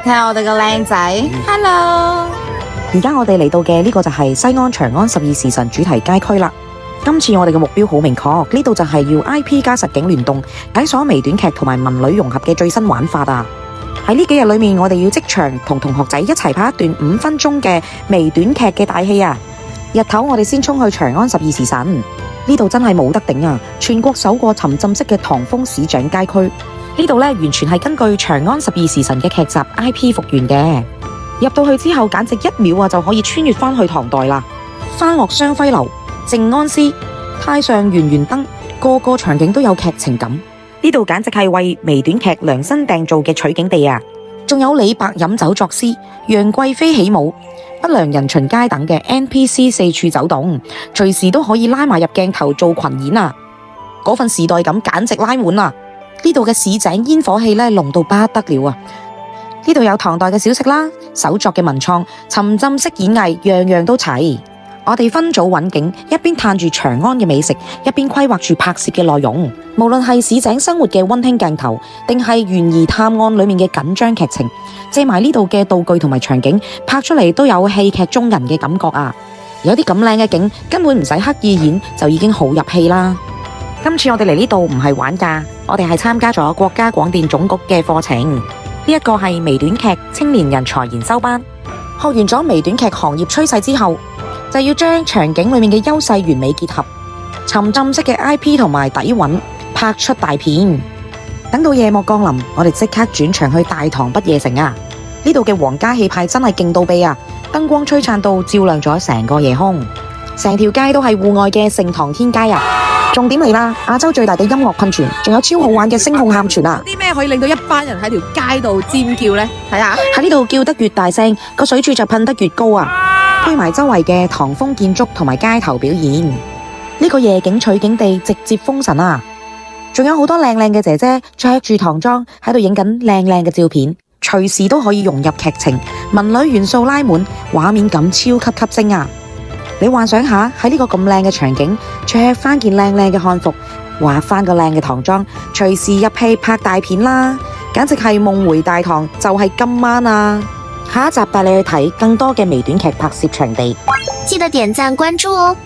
睇下我哋個靚仔，Hello！而家我哋嚟到嘅呢個就係西安長安12時辰主題街區啦。今次我哋嘅目標好明確，呢度就係要 IP 加實景聯動，解鎖微短劇同埋文旅融合嘅最新玩法啊！喺呢幾日裏面，我哋要即場同同學仔一齊拍一段5分鐘嘅微短劇嘅大戲啊！日頭我哋先衝去長安12時辰，呢度真係冇得頂啊！全國首個沉浸式嘅唐風市井街區，呢度完全係根據長安12時辰嘅劇集 IP 復原嘅。入到去之後，簡直1秒就可以穿越返去唐代啦！花樂雙輝樓、靜安寺、太上圓圓燈，個個場景都有劇情感。呢度簡直係為微短劇量身訂造嘅取景地啊！仲有李白飲酒作詩、楊貴妃起舞、不良人巡街等嘅 NPC 四處走動，隨時都可以拉埋入鏡頭做群演啊！嗰份時代感簡直拉滿啊！呢度嘅市井煙火氣濃到不得了啊！呢度有唐代嘅小食啦，手作嘅文創、沉浸式演藝，樣樣都齊。我哋分組揾景，一邊嘆住長安嘅美食，一邊規劃住拍攝嘅內容。無論係市井生活嘅溫馨鏡頭，定係懸疑探案裏面嘅緊張劇情，借埋呢度嘅道具同埋場景，拍出嚟都有戲劇中人嘅感覺啊！有啲咁靚嘅景，根本唔使刻意演，就已經好入戲啦。今次我哋嚟呢度唔係玩㗎，我哋係參加咗國家廣電總局嘅課程。呢一個係微短劇青年人才研修班，學完咗微短劇行業趨勢之後，就要將場景裏面嘅優勢完美結合，沉浸式嘅 IP 同埋底蘊，拍出大片。等到夜幕降臨，我哋即刻轉場去大唐不夜城啊！呢度嘅皇家氣派真係勁到痹啊！燈光璀璨到照亮咗成個夜空，成條街都係戶外嘅盛唐天街啊！重點嚟啦，亞洲最大嘅音樂噴泉，仲有超好玩嘅聲控喊泉啊！有啲咩可以令到一班人喺條街度尖叫呢？睇下喺呢度叫得越大聲，個水柱就噴得越高啊！配埋周圍嘅唐風建築同埋街頭表演，呢個夜景取景地直接封神啊！仲有好多靚靚嘅姐姐着住唐裝喺度影緊靚靚嘅照片，隨時都可以融入劇情，文旅元素拉滿，畫面感超級吸睛啊！你幻想下喺呢個咁靚嘅場景，着翻件靚靚嘅漢服，畫翻個靚嘅唐裝，隨時入戲拍大片啦！簡直係夢回大唐，就係今晚啊！下一集帶你去睇更多嘅微短劇拍攝場地，記得點讚關注哦。